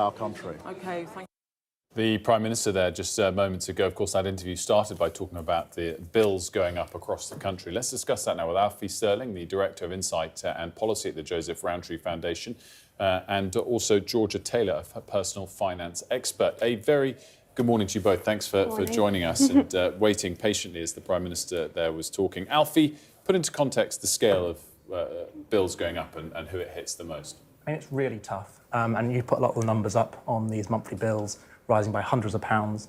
our country. OK, thank you. The Prime Minister there just moments ago, of course, that interview started by talking about the bills going up across the country. Let's discuss that now with Alfie Sterling, the Director of Insight and Policy at the Joseph Rowntree Foundation, and also Georgia Taylor, a personal finance expert. A very good morning to you both. Thanks for joining us and waiting patiently as the Prime Minister there was talking. Alfie, put into context the scale of bills going up and who it hits the most. I mean, it's really tough. And you put a lot of the numbers up on these monthly bills, rising by hundreds of pounds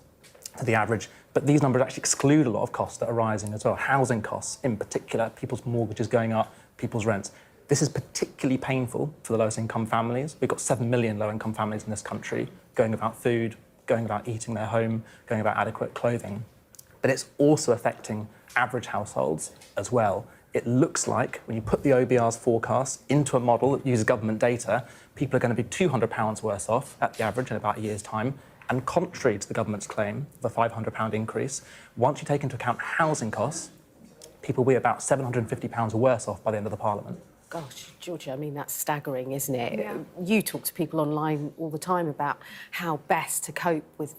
to the average. But these numbers actually exclude a lot of costs that are rising as well. Housing costs in particular, people's mortgages going up, people's rents. This is particularly painful for the lowest income families. We've got 7 million low income families in this country going without food, going without eating their home, going without adequate clothing. But it's also affecting average households as well. It looks like when you put the OBR's forecast into a model that uses government data, people are going to be £200 worse off at the average in about a year's time. And contrary to the government's claim of a £500 increase, once you take into account housing costs, people will be about £750 worse off by the end of the Parliament. Gosh, Georgia, I mean, that's staggering, isn't it? Yeah. You talk to people online all the time about how best to cope with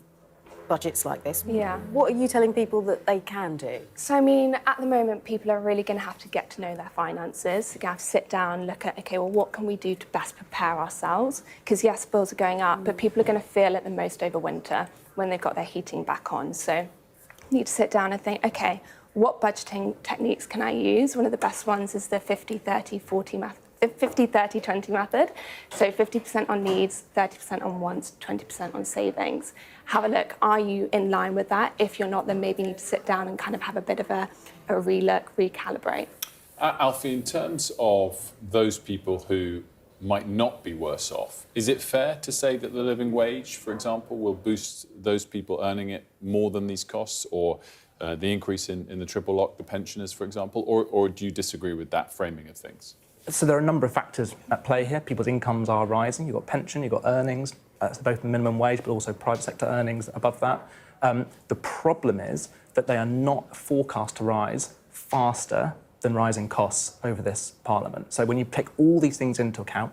budgets like this. Yeah. What are you telling people that they can do? So, I mean, at the moment, people are really going to have to get to know their finances. They're going to have to sit down, look at, OK, well, what can we do to best prepare ourselves? Because, yes, bills are going up, but people are going to feel it the most over winter when they've got their heating back on. So you need to sit down and think, OK, what budgeting techniques can I use? One of the best ones is the 50-30-40 method. 50-30-20 method. So 50% on needs, 30% on wants, 20% on savings. Have a look. Are you in line with that? If you're not, then maybe you need to sit down and kind of have a bit of a re-look, recalibrate. Alfie, in terms of those people who might not be worse off, is it fair to say that the living wage, for example, will boost those people earning it more than these costs, or the increase in the triple lock, the pensioners, for example, or do you disagree with that framing of things? So there are a number of factors at play here. People's incomes are rising. You've got pension, you've got earnings, both the minimum wage, but also private sector earnings above that. The problem is that they are not forecast to rise faster than rising costs over this Parliament. So when you take all these things into account,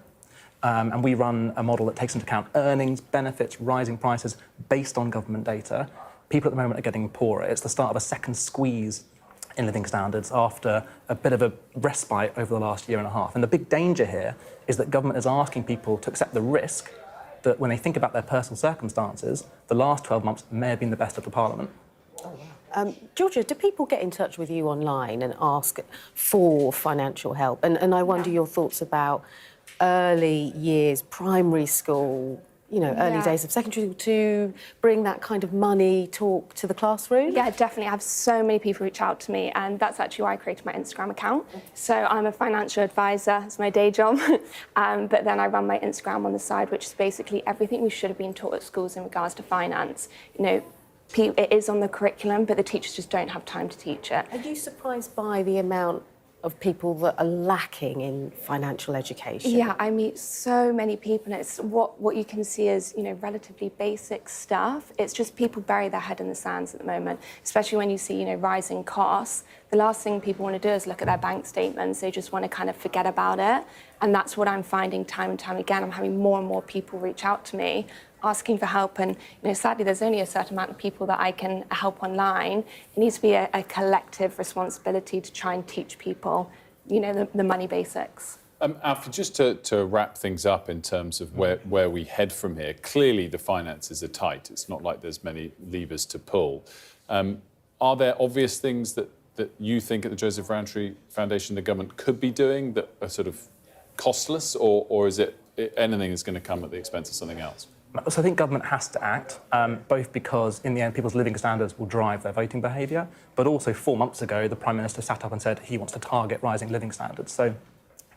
and we run a model that takes into account earnings, benefits, rising prices based on government data, people at the moment are getting poorer. It's the start of a second squeeze in living standards after a bit of a respite over the last year and a half. And the big danger here is that government is asking people to accept the risk that when they think about their personal circumstances, the last 12 months may have been the best of the Parliament. Oh, wow. Georgia, do people get in touch with you online and ask for financial help? And I wonder your thoughts about early years, primary school, you know, early days of secondary, to bring that kind of money talk to the classroom? Yeah, definitely. I have so many people reach out to me, and that's actually why I created my Instagram account. So I'm a financial advisor, it's my day job, but then I run my Instagram on the side, which is basically everything we should have been taught at schools in regards to finance. You know, it is on the curriculum, but the teachers just don't have time to teach it. Are you surprised by the amount of people that are lacking in financial education? Yeah, I meet so many people, and it's what you can see is, you know, relatively basic stuff. It's just people bury their head in the sands at the moment, especially when you see, you know, rising costs. The last thing people want to do is look at their bank statements. They just want to kind of forget about it. And that's what I'm finding time and time again. I'm having more and more people reach out to me asking for help, and, you know, sadly there's only a certain amount of people that I can help online. It needs to be a collective responsibility to try and teach people, you know, the money basics. Alfie, just to wrap things up in terms of where we head from here, clearly the finances are tight. It's not like there's many levers to pull. Are there obvious things that you think at the Joseph Rowntree Foundation the government could be doing that are sort of costless, or is it anything is going to come at the expense of something else? So I think government has to act, both because in the end people's living standards will drive their voting behaviour, but also 4 months ago the Prime Minister sat up and said he wants to target rising living standards. So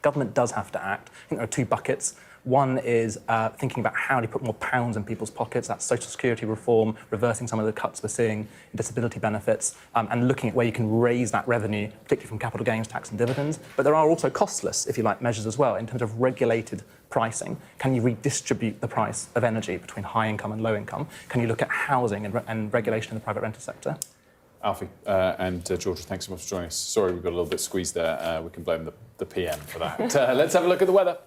government does have to act. I think there are two buckets. One is thinking about how do you put more pounds in people's pockets. That's social security reform, reversing some of the cuts we're seeing in disability benefits, and looking at where you can raise that revenue, particularly from capital gains tax and dividends. But there are also costless, if you like, measures as well in terms of regulated pricing. Can you redistribute the price of energy between high income and low income? Can you look at housing and regulation in the private rented sector? Alfie and Georgia, thanks so much for joining us. Sorry we got a little bit squeezed there. We can blame the PM for that. Let's have a look at the weather.